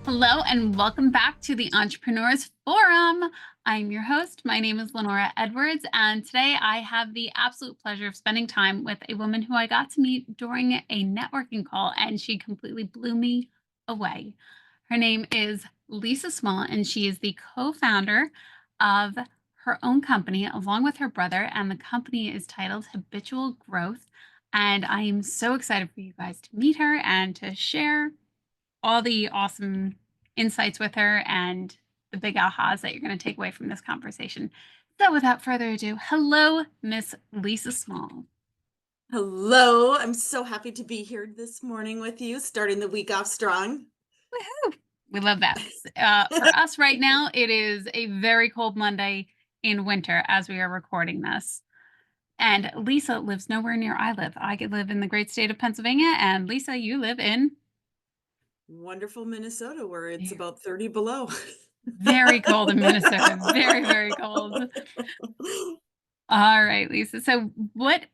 Hello and welcome back to the Entrepreneurs Forum. I'm your host. My name is Lenora Edwards, and today I have the absolute pleasure of spending time with a woman who I got to meet during a networking call, and she completely blew me away. Her name is Lisa Small, and she is the co-founder of her own company along with her brother, and the company is titled Habitual Growth. And I am so excited for you guys to meet her and to share all the awesome insights with her and the big ahas that you're going to take away from this conversation. So, without further ado, hello, Miss Lisa Small. Hello, I'm so happy to be here this morning with you, starting the week off strong. Woohoo! We love that. For us right now, it is a very cold Monday in winter as we are recording this. And Lisa lives nowhere near I live. I could live in the great state of Pennsylvania, and Lisa, you live in Wonderful Minnesota, where it's about 30 below. very cold in Minnesota. Very, very cold. All right, Lisa. So, what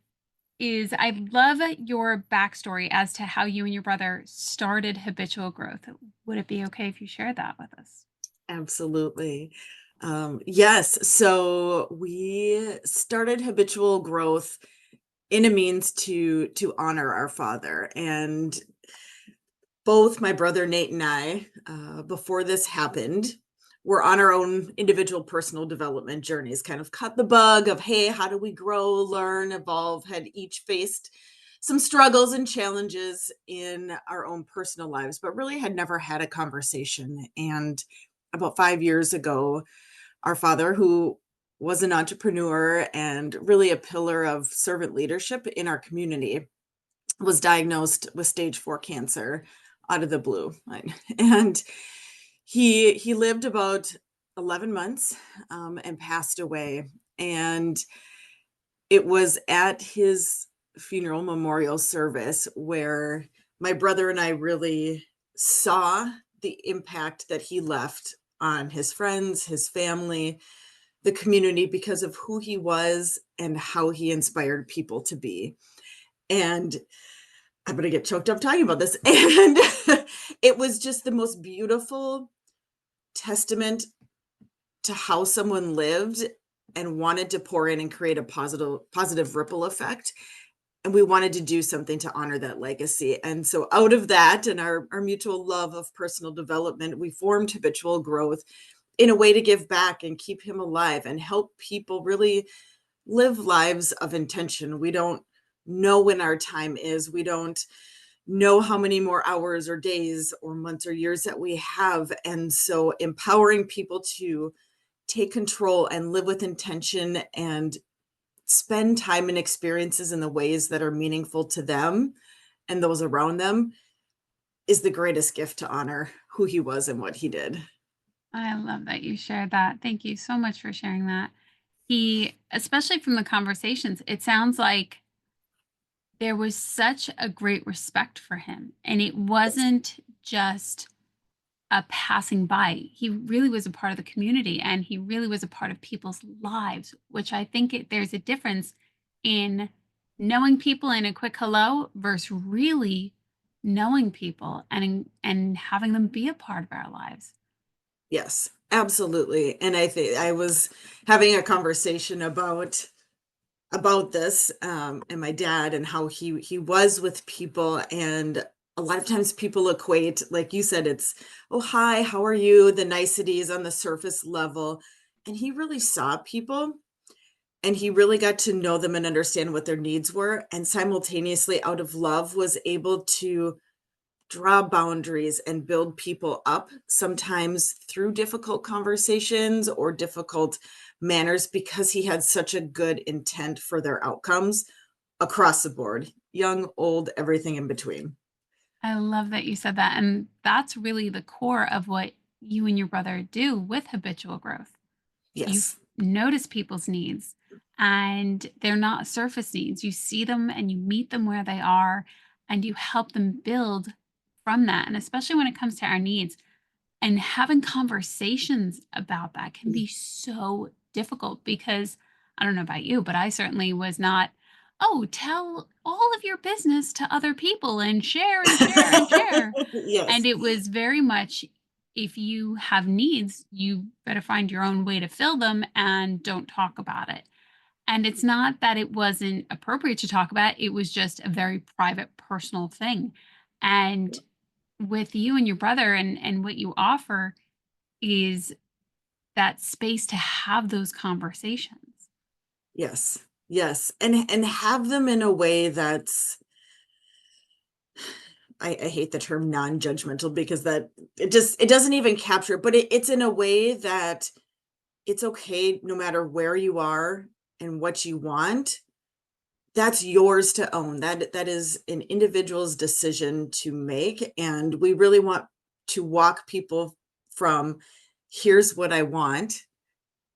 I love your backstory as to how you and your brother started Habitual Growth. Would it be okay if you shared that with us? Absolutely. Yes, so we started Habitual Growth in a means to honor our father. And both my brother Nate and I, before this happened, were on our own individual personal development journeys, kind of cut the bug of, hey, how do we grow, learn, evolve, had each faced some struggles and challenges in our own personal lives, but really had never had a conversation. And about 5 years ago, our father, who was an entrepreneur and really a pillar of servant leadership in our community, was diagnosed with stage 4 cancer out of the blue. Right? And he lived about 11 months and passed away. And it was at his funeral memorial service where my brother and I really saw the impact that he left on his friends, his family, the community, because of who he was and how he inspired people to be. And I'm going to get choked up talking about this. And it was just the most beautiful testament to how someone lived and wanted to pour in and create a positive ripple effect. And we wanted to do something to honor that legacy. And so out of that and our mutual love of personal development, we formed Habitual Growth in a way to give back and keep him alive and help people really live lives of intention. We don't know when our time is. We don't know how many more hours or days or months or years that we have. And so empowering people to take control and live with intention and spend time and experiences in the ways that are meaningful to them and those around them is the greatest gift to honor who he was and what he did. I love that you shared that. Thank you so much for sharing that. Especially from the conversations, it sounds like there was such a great respect for him. And it Yes. wasn't just a passing by. He really was a part of the community and he really was a part of people's lives, which I think there's a difference in knowing people in a quick hello versus really knowing people and having them be a part of our lives. Yes, absolutely. And I think I was having a conversation about this and my dad and how he was with people. And a lot of times people equate, like you said, it's, oh, hi, how are you, the niceties on the surface level. And he really saw people and he really got to know them and understand what their needs were, and simultaneously out of love was able to draw boundaries and build people up, sometimes through difficult conversations or difficult manners, because he had such a good intent for their outcomes across the board, young, old, everything in between. I love that you said that. And that's really the core of what you and your brother do with habitual growth. You Yes. notice people's needs and they're not surface needs. You see them and you meet them where they are and you help them build from that. And especially when it comes to our needs and having conversations about that can be so difficult because I don't know about you, but I certainly was not, oh, tell all of your business to other people and share and share and share. And Yes. it was very much if you have needs, you better find your own way to fill them and don't talk about it. And it's not that it wasn't appropriate to talk about, it was just a very private, personal thing. And with you and your brother and what you offer is that space to have those conversations. Yes. Yes. And have them in a way that's, I hate the term non-judgmental because that it doesn't even capture it, but it's in a way that it's okay no matter where you are and what you want. That's yours to own. That is an individual's decision to make. And we really want to walk people from, here's what I want.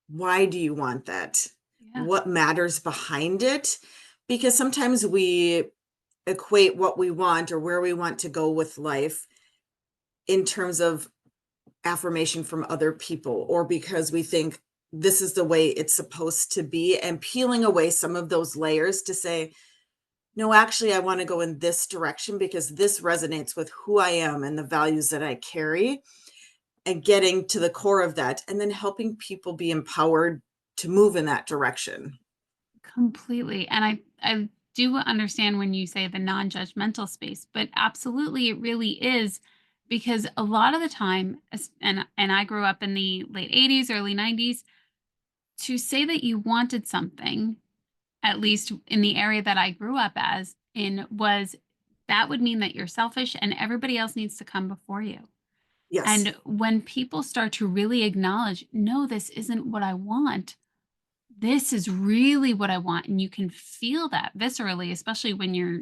Why do you want that? Yeah, What matters behind it? Because sometimes we equate what we want or where we want to go with life in terms of affirmation from other people, or because we think this is the way it's supposed to be, and peeling away some of those layers to say, no, actually, I want to go in this direction because this resonates with who I am and the values that I carry, and getting to the core of that, and then helping people be empowered to move in that direction. completely. And I do understand when you say the non-judgmental space, but absolutely it really is, because a lot of the time and I grew up in the late 80s, early 90s, to say that you wanted something, at least in the area that I grew up as in, was that would mean that you're selfish and everybody else needs to come before you. Yes. And when people start to really acknowledge, no, this isn't what I want, this is really what I want. And you can feel that viscerally, especially when your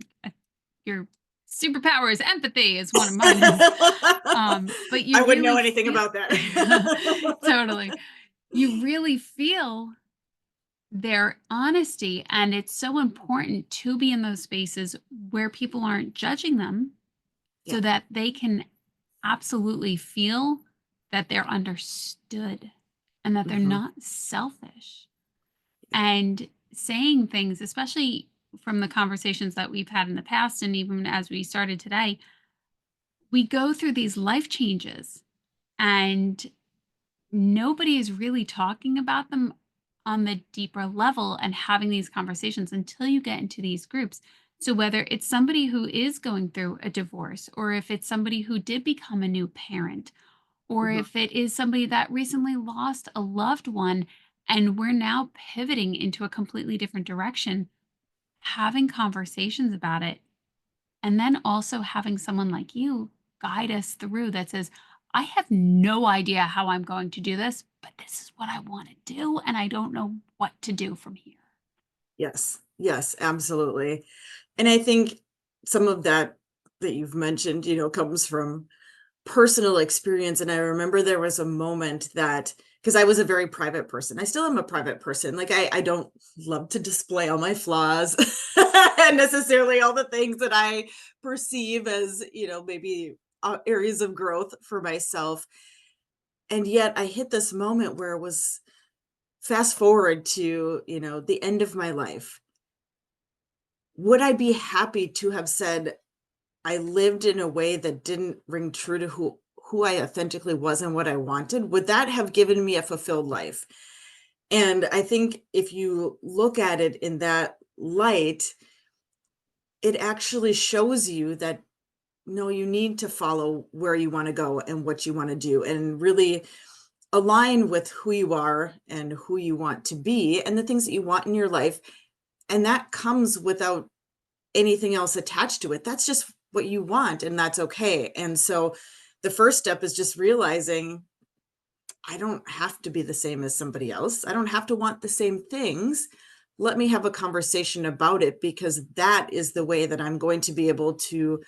superpower is empathy, is one of mine is. But I you wouldn't know really anything feel about that. totally. You really feel their honesty. And it's so important to be in those spaces where people aren't judging them Yeah. so that they can absolutely feel that they're understood and that they're Hmm. not selfish. And saying things, especially from the conversations that we've had in the past, and even as we started today, we go through these life changes and nobody is really talking about them on the deeper level and having these conversations until you get into these groups. So, whether it's somebody who is going through a divorce, or if it's somebody who did become a new parent, or Hmm. if it is somebody that recently lost a loved one and we're now pivoting into a completely different direction, having conversations about it, and then also having someone like you guide us through that says, I have no idea how I'm going to do this, but this is what I want to do. And I don't know what to do from here. Yes. Yes, absolutely. And I think some of that you've mentioned, comes from personal experience. And I remember there was a moment that, because I was a very private person, I still am a private person. Like I don't love to display all my flaws and necessarily all the things that I perceive as, maybe areas of growth for myself. And yet I hit this moment where it was, fast forward to, the end of my life. Would I be happy to have said, I lived in a way that didn't ring true to who I authentically was and what I wanted? Would that have given me a fulfilled life? And I think if you look at it in that light, it actually shows you that no, you need to follow where you want to go and what you want to do, and really align with who you are and who you want to be and the things that you want in your life. And that comes without anything else attached to it. That's just what you want, and that's okay. And so the first step is just realizing I don't have to be the same as somebody else. I don't have to want the same things. Let me have a conversation about it, because that is the way that I'm going to be able to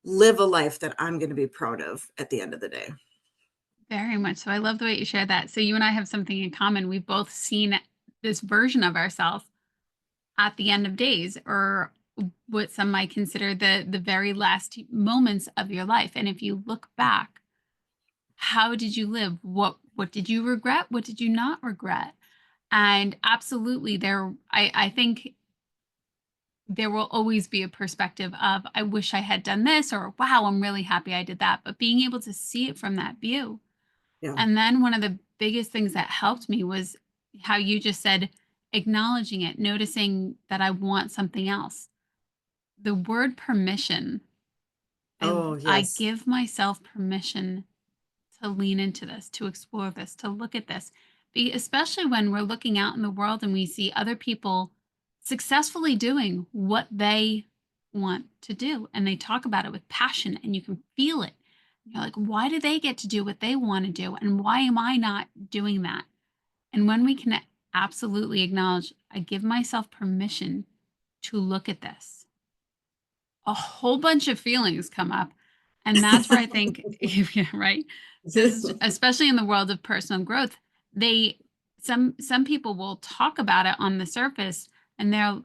live a life that I'm going to be proud of at the end of the day. Very much so. I love the way you shared that. So, you and I have something in common. We've both seen this version of ourselves at the end of days, or what some might consider the very last moments of your life. And if you look back, how did you live? What did you regret? What did you not regret? And absolutely, there I think there will always be a perspective of, I wish I had done this, or wow, I'm really happy I did that. But being able to see it from that view. Yeah. And then one of the biggest things that helped me was how you just said, acknowledging it, noticing that I want something else. The word permission, Oh, I yes. give myself permission to lean into this, to explore this, to look at this. Especially when we're looking out in the world and we see other people successfully doing what they want to do. And they talk about it with passion and you can feel it. You're like, why do they get to do what they want to do? And why am I not doing that? And when we can absolutely acknowledge, I give myself permission to look at this, a whole bunch of feelings come up. And that's where I think, yeah, right? This is especially in the world of personal growth. They some people will talk about it on the surface and they're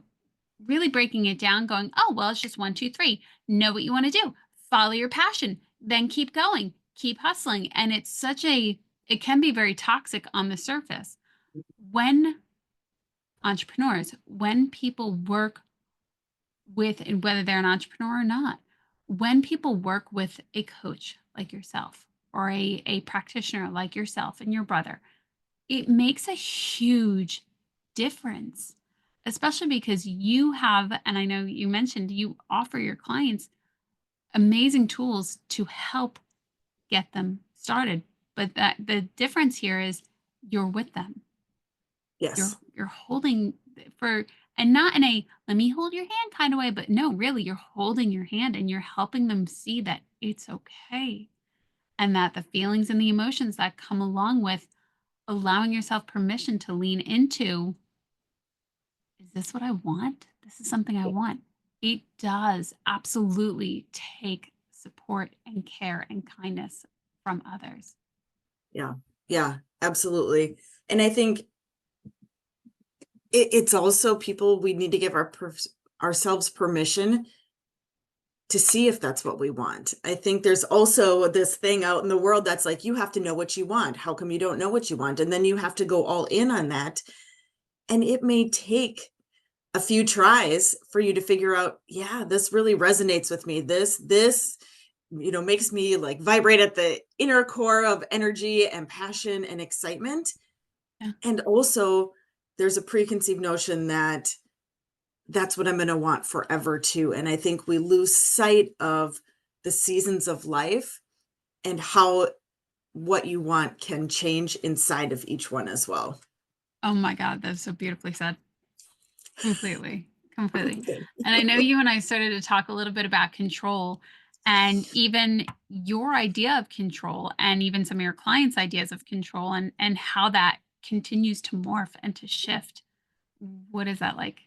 really breaking it down, going, oh, well, it's just one, two, three. Know what you want to do. Follow your passion. Then keep going. Keep hustling. And it can be very toxic on the surface. When when people work with, and whether they're an entrepreneur or not, when people work with a coach like yourself or a practitioner like yourself and your brother, it makes a huge difference, especially because you have, and I know you mentioned you offer your clients amazing tools to help get them started. But that the difference here is you're with them. Yes. You're holding for, and not in a let me hold your hand kind of way, but no, really you're holding your hand and you're helping them see that it's okay. And that the feelings and the emotions that come along with allowing yourself permission to lean into, is this what I want? This is something I want. It does absolutely take support and care and kindness from others. Yeah. Yeah, absolutely. And I think it's also people, we need to give ourselves permission to see if that's what we want. I think there's also this thing out in the world that's like, you have to know what you want. How come you don't know what you want? And then you have to go all in on that. And it may take a few tries for you to figure out, yeah, this really resonates with me. This, makes me like vibrate at the inner core of energy and passion and excitement. Yeah. And also, there's a preconceived notion that that's what I'm going to want forever too. And I think we lose sight of the seasons of life and how what you want can change inside of each one as well. Oh my God, that's so beautifully said. Completely, completely. Thank And I know you. you and I started to talk a little bit about control and even your idea of control and even some of your clients' ideas of control and how that continues to morph and to shift. What is that like?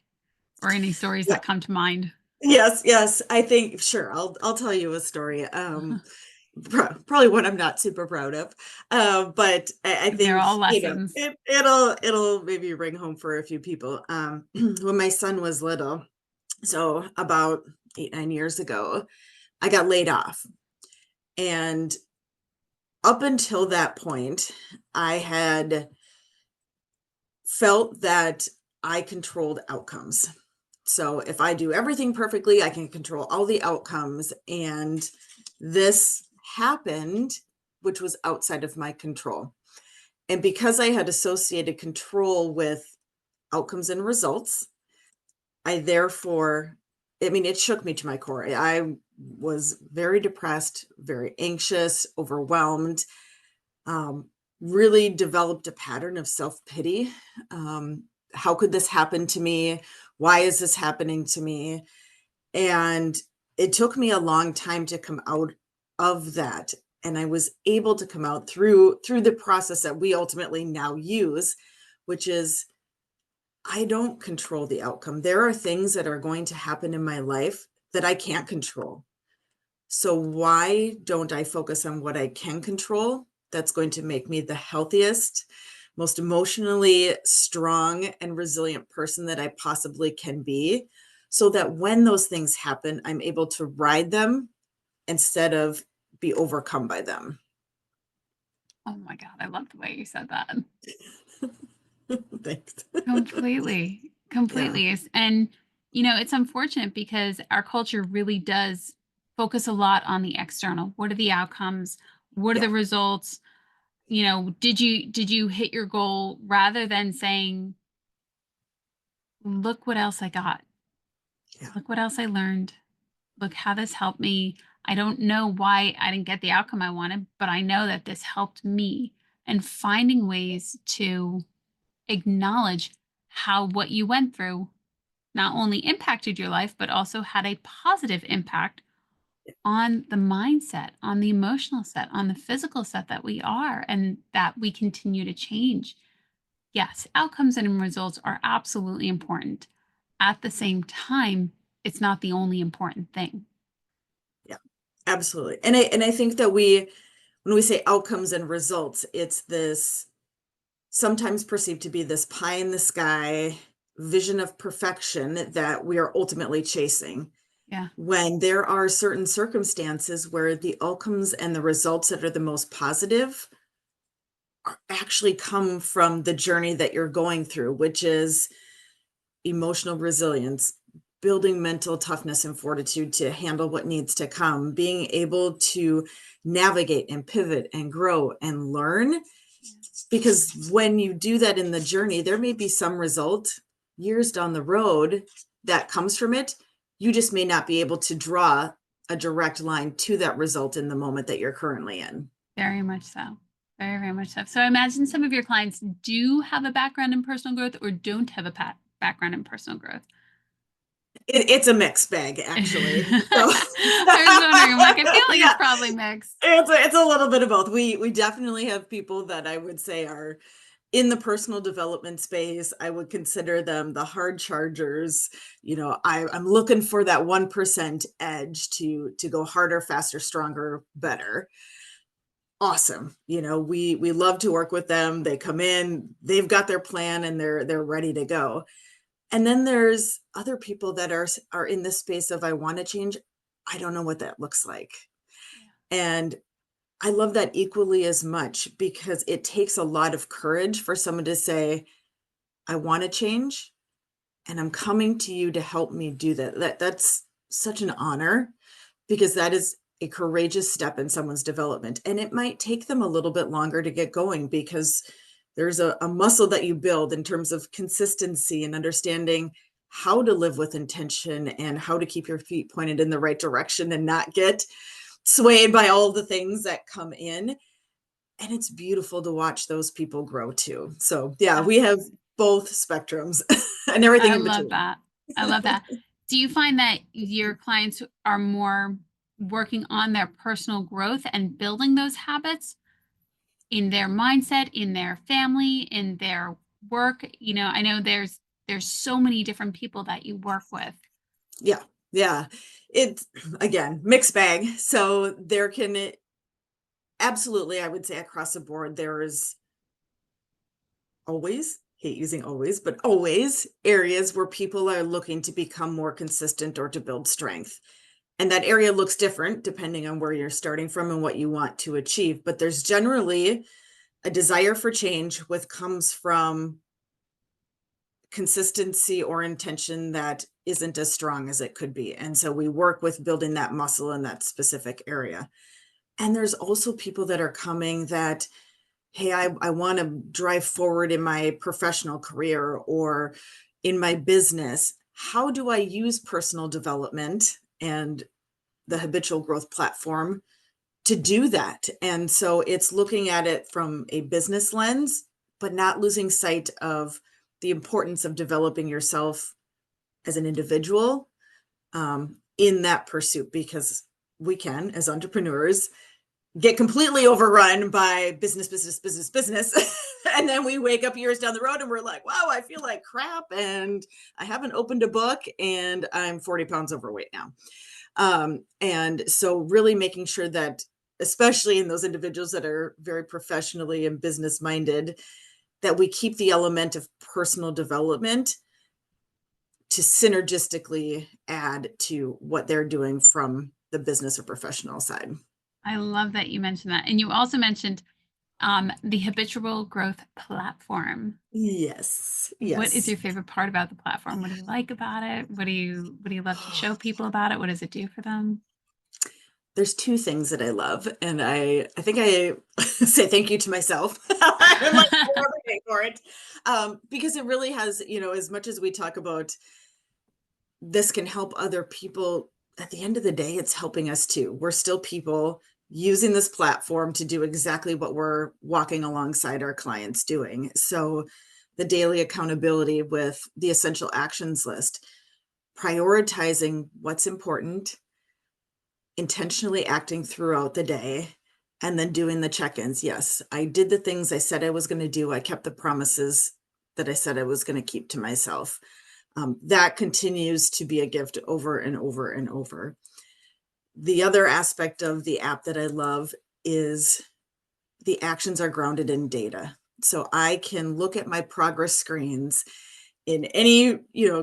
Or any stories Yeah. that come to mind? Yes, yes. I think sure. I'll tell you a story. Probably one I'm not super proud of. But I They're think, all lessons. it'll maybe ring home for a few people. When my son was little, so about 8, 9 years ago, I got laid off. And up until that point, I had felt that I controlled outcomes. So if I do everything perfectly, I can control all the outcomes. And this happened, which was outside of my control. And because I had associated control with outcomes and results, I therefore, I mean, it shook me to my core. I was very depressed, very anxious, overwhelmed, um, really developed a pattern of self pity. How could this happen to me? Why is this happening to me? And it took me a long time to come out of that. And I was able to come out through the process that we ultimately now use, which is I don't control the outcome. There are things that are going to happen in my life that I can't control. So why don't I focus on what I can control? That's going to make me the healthiest, most emotionally strong and resilient person that I possibly can be, so that when those things happen, I'm able to ride them instead of be overcome by them. Oh my God, I love the way you said that. Thanks. Completely, Yeah. completely. And It's unfortunate because our culture really does focus a lot on the external. What are the outcomes? What are Yeah, the results? Did you hit your goal rather than saying, look what else I got. yeah, Look what else I learned. Look how this helped me. I don't know why I didn't get the outcome I wanted, but I know that this helped me. And finding ways to acknowledge how what you went through not only impacted your life, but also had a positive impact on the mindset, on the emotional set, on the physical set that we are, and that we continue to change. Yes, outcomes and results are absolutely important. At the same time, it's not the only important thing. yeah, absolutely. And I think that when we say outcomes and results, it's this sometimes perceived to be this pie in the sky vision of perfection that we are ultimately chasing. Yeah, When there are certain circumstances where the outcomes and the results that are the most positive actually come from the journey that you're going through, which is emotional resilience, building mental toughness and fortitude to handle what needs to come, being able to navigate and pivot and grow and learn. Because when you do that in the journey, there may be some result years down the road that comes from it. You just may not be able to draw a direct line to that result in the moment that you're currently in. very much so. Very, very much so. So I imagine some of your clients do have a background in personal growth or don't have a background in personal growth. It's a mixed bag, actually. So, I was wondering, I'm like, I feel like it's yeah, probably mixed. it's a little bit of both. We definitely have people that I would say are in the personal development space. I would consider them the hard chargers. I'm looking for that 1% edge to go harder, faster, stronger, better. Awesome. We love to work with them. They come in, they've got their plan and they're ready to go. And then there's other people that are in this space of I want to change. I don't know what that looks like. Yeah. And I love that equally as much because it takes a lot of courage for someone to say, I want to change and I'm coming to you to help me do that. That's such an honor because that is a courageous step in someone's development. And it might take them a little bit longer to get going because there's a muscle that you build in terms of consistency and understanding how to live with intention and how to keep your feet pointed in the right direction and not get swayed by all the things that come in. And it's beautiful to watch those people grow too. So yeah, we have Absolutely. both spectrums and everything I in love between. that. I love that. Do you find that your clients are more working on their personal growth and building those habits in their mindset, in their family, in their work? I know there's so many different people that you work with. Yeah. Yeah. It's again, mixed bag. So there can absolutely, I would say across the board, there is always, hate using always, but always areas where people are looking to become more consistent or to build strength. And that area looks different depending on where you're starting from and what you want to achieve. But there's generally a desire for change, which comes from consistency or intention that isn't as strong as it could be. And so we work with building that muscle in that specific area. And there's also people that are coming that, hey, I want to drive forward in my professional career or in my business. How do I use personal development and the habitual growth platform to do that? And so it's looking at it from a business lens, but not losing sight of the importance of developing yourself as an individual in that pursuit, because we can, as entrepreneurs, get completely overrun by business, business, business, business. And then we wake up years down the road and we're like, wow, I feel like crap. And I haven't opened a book and I'm 40 pounds overweight now. And so really making sure that, especially in those individuals that are very professionally and business minded, that we keep the element of personal development to synergistically add to what they're doing from the business or professional side. I love that you mentioned that. And you also mentioned The Habitual Growth platform. Yes, What is yes. your favorite part about the platform? What do you like about it? What do you love to show people about it? What does it do for them? There's two things that I love, and I think I say thank you to myself. I'm like, "I'll never pay for it," because it really has, as much as we talk about this can help other people, at the end of the day, it's helping us too. We're still people using this platform to do exactly what we're walking alongside our clients doing. So the daily accountability with the essential actions list, prioritizing what's important, intentionally acting throughout the day, and then doing the check-ins. Yes, I did the things I said I was going to do. I kept the promises that I said I was going to keep to myself. That continues to be a gift over and over and over. The other aspect of the app that I love is the actions are grounded in data. So I can look at my progress screens in any,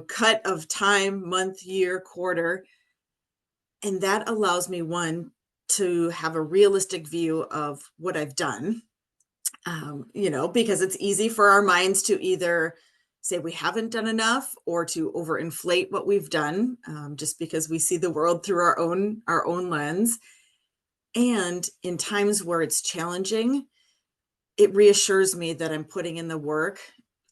cut of time, month, year, quarter, and that allows me, one, to have a realistic view of what I've done, because it's easy for our minds to either say we haven't done enough or to overinflate what we've done, just because we see the world through our own lens. And in times where it's challenging, it reassures me that I'm putting in the work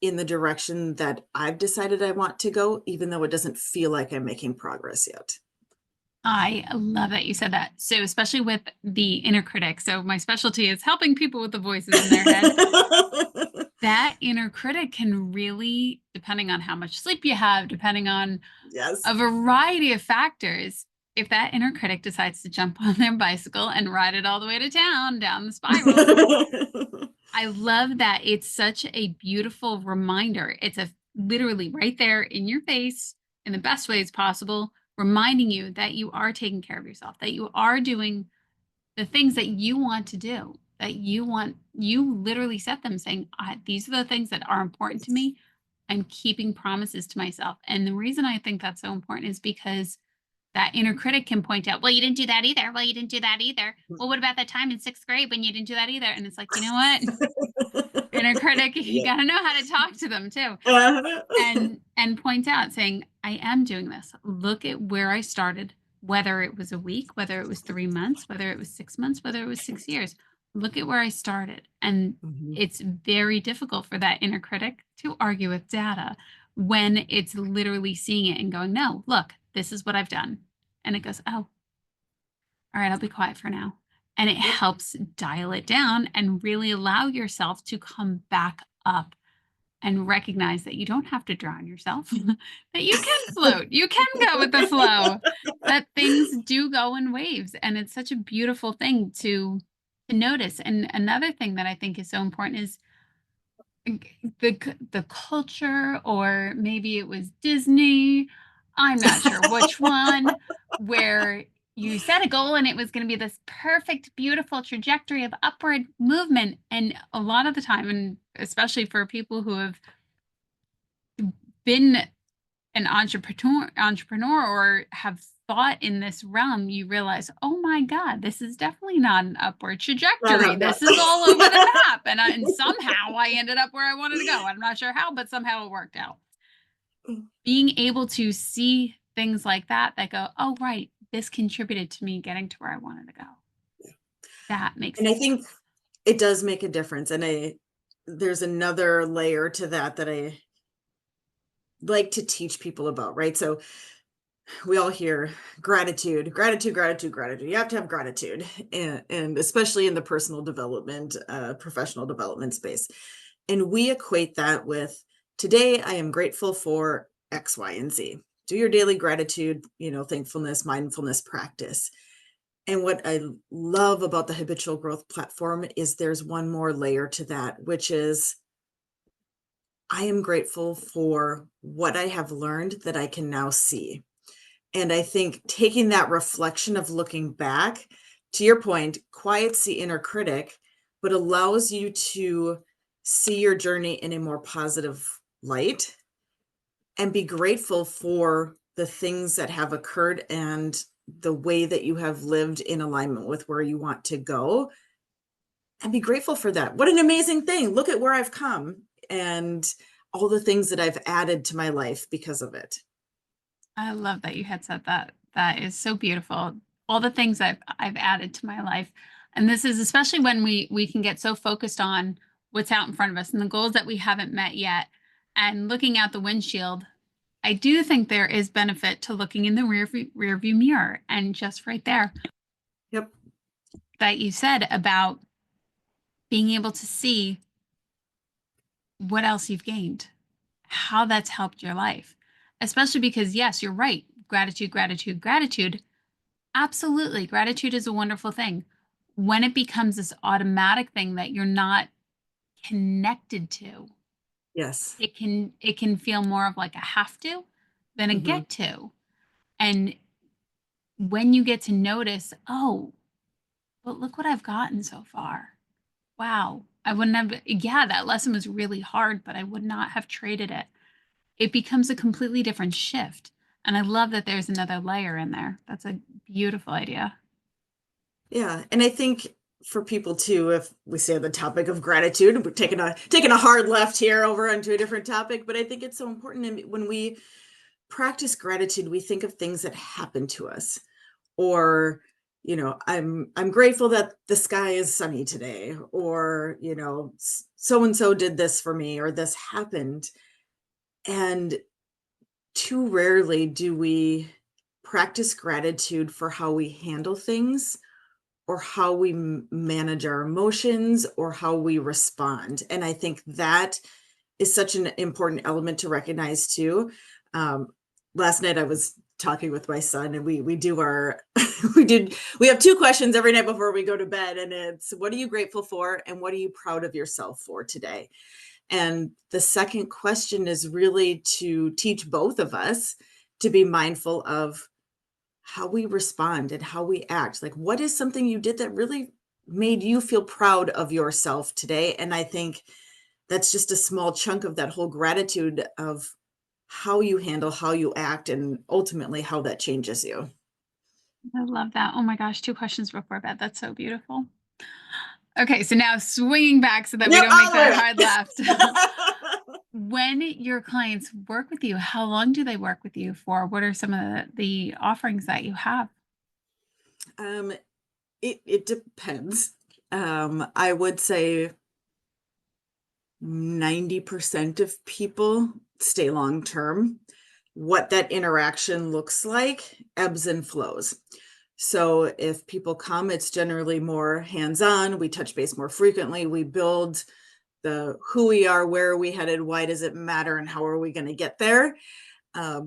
in the direction that I've decided I want to go, even though it doesn't feel like I'm making progress yet. I love that you said that. So, especially with the inner critic. So, my specialty is helping people with the voices in their head. That inner critic can really, depending on how much sleep you have, depending on Yes. a variety of factors, if that inner critic decides to jump on their bicycle and ride it all the way to town down the spiral, I love that it's such a beautiful reminder. It's a literally right there in your face in the best ways possible, reminding you that you are taking care of yourself, that you are doing the things that you want to do, that you literally set them saying, these are the things that are important to me. I'm keeping promises to myself. And the reason I think that's so important is because that inner critic can point out, well, you didn't do that either. Well, you didn't do that either. Well, what about that time in sixth grade when you didn't do that either? And it's like, you know what? Inner critic, you Yeah. got to know how to talk to them too, Uh-huh. and point out saying, I am doing this. Look at where I started, whether it was a week, whether it was 3 months, whether it was 6 months, whether it was 6 years. Look at where I started. And Mhm. it's very difficult for that inner critic to argue with data when it's literally seeing it and going, no, look, this is what I've done. And it goes, oh, all right, I'll be quiet for now. And it Yep. helps dial it down and really allow yourself to come back up and recognize that you don't have to drown yourself, that you can float, you can go with the flow, that things do go in waves. And it's such a beautiful thing to notice. And another thing that I think is so important is the culture, or maybe it was Disney, I'm not sure which one, where you set a goal and it was going to be this perfect, beautiful trajectory of upward movement. And a lot of the time, and especially for people who have been an entrepreneur or have thought in this realm, you realize, oh my God, this is definitely not an upward No, no, trajectory. no. This is all over the map. And somehow I ended up where I wanted to go. I'm not sure how, but somehow it worked out. Being able to see things like that, that go, oh, right, this contributed to me getting to where I wanted to go. That makes And a I think difference. it does make a difference. And there's another layer to that I like to teach people about, right? So we all hear gratitude, gratitude, gratitude, gratitude. You have to have gratitude, and especially in the personal development, professional development space. And we equate that with, today I am grateful for X, Y, and Z. Do your daily gratitude, thankfulness, mindfulness practice. And what I love about the habitual growth platform is there's one more layer to that, which is, I am grateful for what I have learned that I can now see. And I think taking that reflection of looking back, to your point, quiets the inner critic, but allows you to see your journey in a more positive light and be grateful for the things that have occurred and the way that you have lived in alignment with where you want to go. and be grateful for that. What an amazing thing. Look at where I've come and all the things that I've added to my life because of it. I love that you had said that. That is so beautiful. All the things I've added to my life. And this is especially when we can get so focused on what's out in front of us and the goals that we haven't met yet and looking out the windshield. I do think there is benefit to looking in the rear view mirror and just right there Yep. that you said about being able to see what else you've gained, how that's helped your life. Especially because yes, you're right. Gratitude, gratitude, gratitude. Absolutely. Gratitude is a wonderful thing. When it becomes this automatic thing that you're not connected to, Yes. it can feel more of like a have to than a Hmm. get to. And when you get to notice, oh, but look what I've gotten so far. Wow. I wouldn't have, yeah, that lesson was really hard, but I would not have traded it. It becomes a completely different shift. And I love that there's another layer in there. That's a beautiful idea. Yeah. And I think for people too, if we stay on the topic of gratitude, we're taking a hard left here over onto a different topic, but I think it's so important. And when we practice gratitude, we think of things that happen to us, or I'm grateful that the sky is sunny today, or so and so did this for me, or this happened. And too rarely do we practice gratitude for how we handle things, or how we manage our emotions, or how we respond. And I think that is such an important element to recognize too. Um, Last night I was talking with my son, and we do our we have two questions every night before we go to bed, and it's, what are you grateful for, and what are you proud of yourself for today? And the second question is really to teach both of us to be mindful of how we respond and how we act. Like, what is something you did that really made you feel proud of yourself today? And I think that's just a small chunk of that whole gratitude of how you handle, how you act, and ultimately how that changes you. I love that. Oh my gosh, two questions before bed. That's so beautiful. Okay, so now swinging back so that we Yep, don't all make the way that hard left. back. When your clients work with you, how long do they work with you for? What are some of the offerings that you have? um, it depends. I would say 90% of people stay long term. What that interaction looks like ebbs and flows. So if people come, it's generally more hands-on. We touch base more frequently. We build the who we are, where are we headed, why does it matter, and how are we going to get there.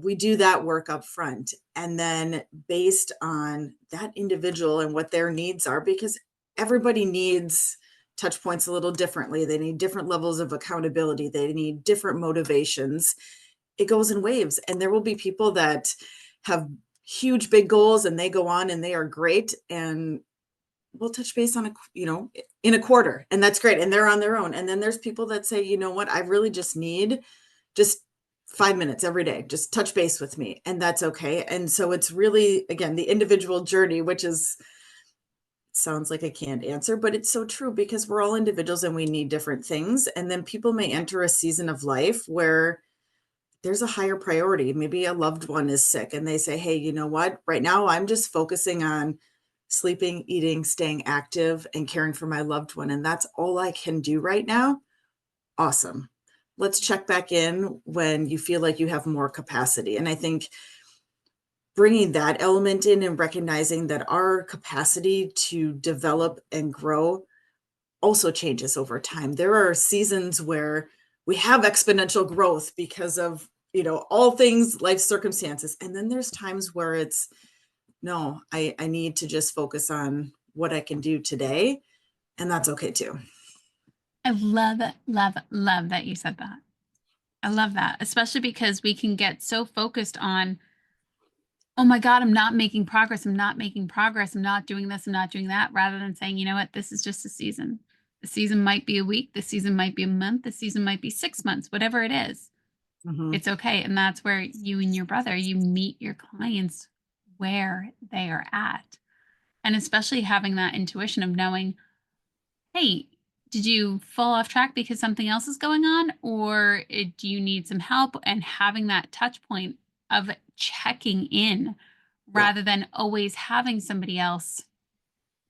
We do that work up front. And then based on that individual and what their needs are, because everybody needs touch points a little differently. They need different levels of accountability. They need different motivations. It goes in waves. And there will be people that have huge, big goals, and they go on and they are great. And we'll touch base on in a quarter, and that's great. And they're on their own. And then there's people that say, you know what, I really just need just 5 minutes every day, just touch base with me. And that's okay. And so it's really, again, the individual journey, which is, sounds like a canned answer, but it's so true, because we're all individuals and we need different things. And then people may enter a season of life where there's a higher priority. Maybe a loved one is sick and they say, hey, you know what? Right now, I'm just focusing on sleeping, eating, staying active, and caring for my loved one. And that's all I can do right now. Awesome. Let's check back in when you feel like you have more capacity. And I think bringing that element in and recognizing that our capacity to develop and grow also changes over time. There are seasons where we have exponential growth because of, all things, life circumstances. And then there's times where it's, no, I need to just focus on what I can do today. And that's okay too. I love, love, love that you said that. I love that, especially because we can get so focused on, oh my God, I'm not making progress. I'm not making progress. I'm not doing this. I'm not doing that. Rather than saying, you know what, this is just a season. The season might be a week. The season might be a month. The season might be 6 months, whatever it is. Mhm. It's okay. And that's where you and your brother, you meet your clients where they are at. And especially having that intuition of knowing, hey, did you fall off track because something else is going on? Or do you need some help? And having that touch point of checking in Yeah. rather than always having somebody else,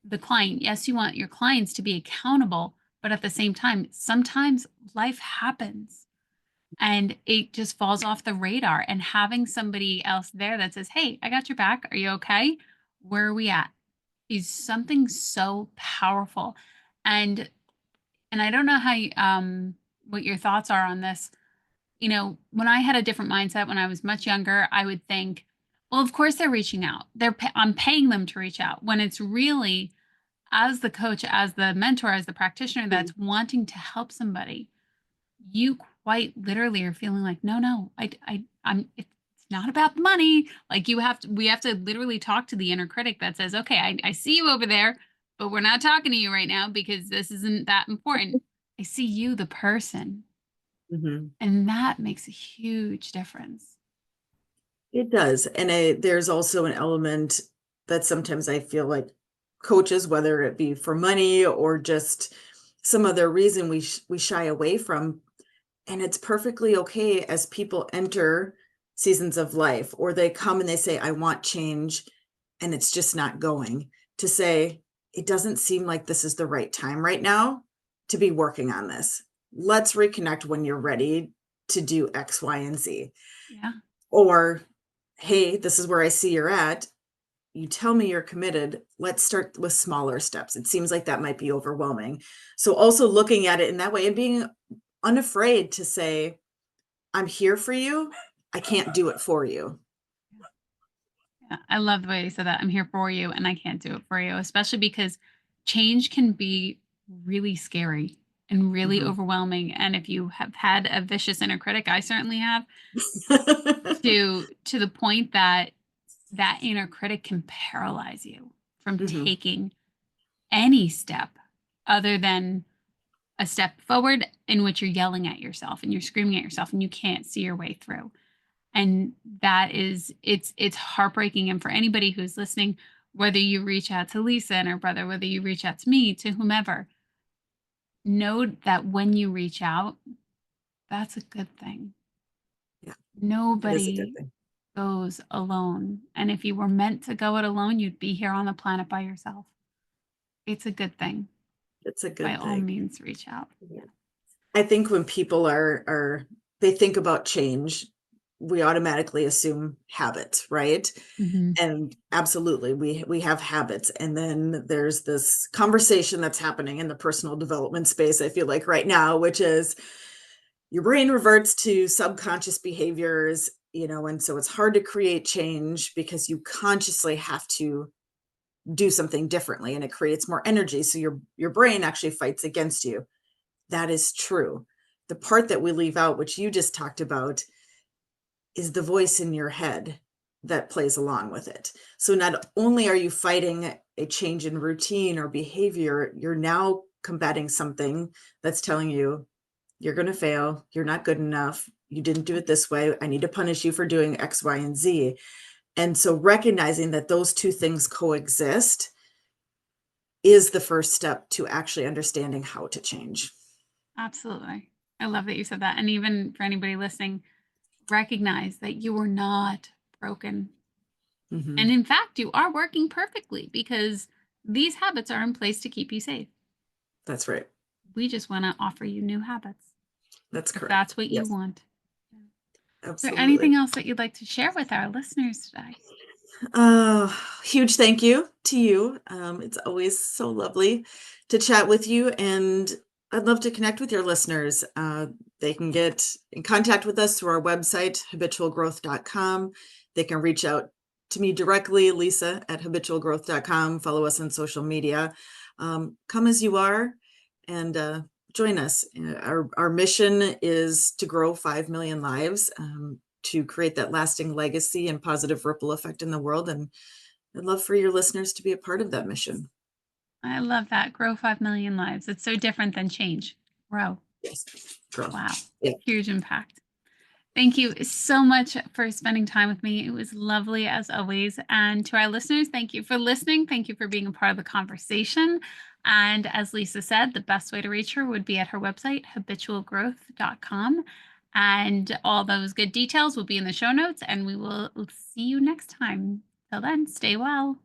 the client. Yes, you want your clients to be accountable, but at the same time, sometimes life happens and it just falls off the radar. And having somebody else there that says, hey, I got your back. Are you okay? Where are we at? Is something so powerful. And I don't know how you, what your thoughts are on this. When I had a different mindset when I was much younger, I would think, well, of course they're reaching out. I'm paying them to reach out, when it's really, as the coach, as the mentor, as the practitioner Mhm. that's wanting to help somebody, you quite literally are feeling like, no, no, it's not about the money. Like we have to literally talk to the inner critic that says, okay, I see you over there, but we're not talking to you right now because this isn't that important. I see you, the person. Mhm. And that makes a huge difference. It does. And there's also an element that sometimes I feel like coaches, whether it be for money or just some other reason, we shy away from. And it's perfectly okay as people enter seasons of life, or they come and they say, I want change, and it's just not going, to say, it doesn't seem like this is the right time right now to be working on this. Let's reconnect when you're ready to do X, Y, and Z. Yeah. Or, hey, this is where I see you're at. You tell me you're committed. Let's start with smaller steps. It seems like that might be overwhelming. So, also looking at it in that way and being unafraid to say, I'm here for you. I can't do it for you. Yeah, I love the way you said that. I'm here for you and I can't do it for you, especially because change can be really scary and really Mhm. overwhelming. And if you have had a vicious inner critic, I certainly have, to the point that that inner critic can paralyze you from Mhm. taking any step other than a step forward in which you're yelling at yourself and you're screaming at yourself and you can't see your way through. And that is, it's heartbreaking. And for anybody who's listening, whether you reach out to Lisa and her brother, whether you reach out to me, to whomever, know that when you reach out, that's a good thing. Yeah, it is a good Nobody thing. goes alone. And if you were meant to go it alone, you'd be here on the planet by yourself. It's a good thing. It's a By good all thing. means, reach out. Yeah. I think when people are they think about change, we automatically assume habit, right? Hmm. And absolutely, we have habits, and then there's this conversation that's happening in the personal development space, I feel like right now, which is your brain reverts to subconscious behaviors, and so it's hard to create change because you consciously have to do something differently, and it creates more energy, so your brain actually fights against you. That is true. The part that we leave out, which you just talked about, is the voice in your head that plays along with it. So not only are you fighting a change in routine or behavior, you're now combating something that's telling you you're going to fail, you're not good enough, you didn't do it this way, I need to punish you for doing X, Y, and Z. And so recognizing that those two things coexist is the first step to actually understanding how to change. Absolutely. I love that you said that. And even for anybody listening, recognize that you are not broken. And Mhm. in fact, you are working perfectly because these habits are in place to keep you safe. That's right. We just want to offer you new habits That's if correct. that's what you Yes, want. Yeah. Is there absolutely. anything else that you'd like to share with our listeners today? Uh, Huge thank you to you. It's always so lovely to chat with you, and I'd love to connect with your listeners. They can get in contact with us through our website, habitualgrowth.com. They can reach out to me directly, Lisa at habitualgrowth.com. Follow us on social media. Come as you are and join us. Our mission is to grow 5 million lives. To create that lasting legacy and positive ripple effect in the world. And I'd love for your listeners to be a part of that mission. I love that. Grow 5 million lives. It's so different than change. Grow. Yes. Grow. Wow. Yeah. Huge impact. Thank you so much for spending time with me. It was lovely as always. And to our listeners, thank you for listening. Thank you for being a part of the conversation. And as Lisa said, the best way to reach her would be at her website, habitualgrowth.com. And all those good details will be in the show notes, and we will see you next time. Till then, stay well.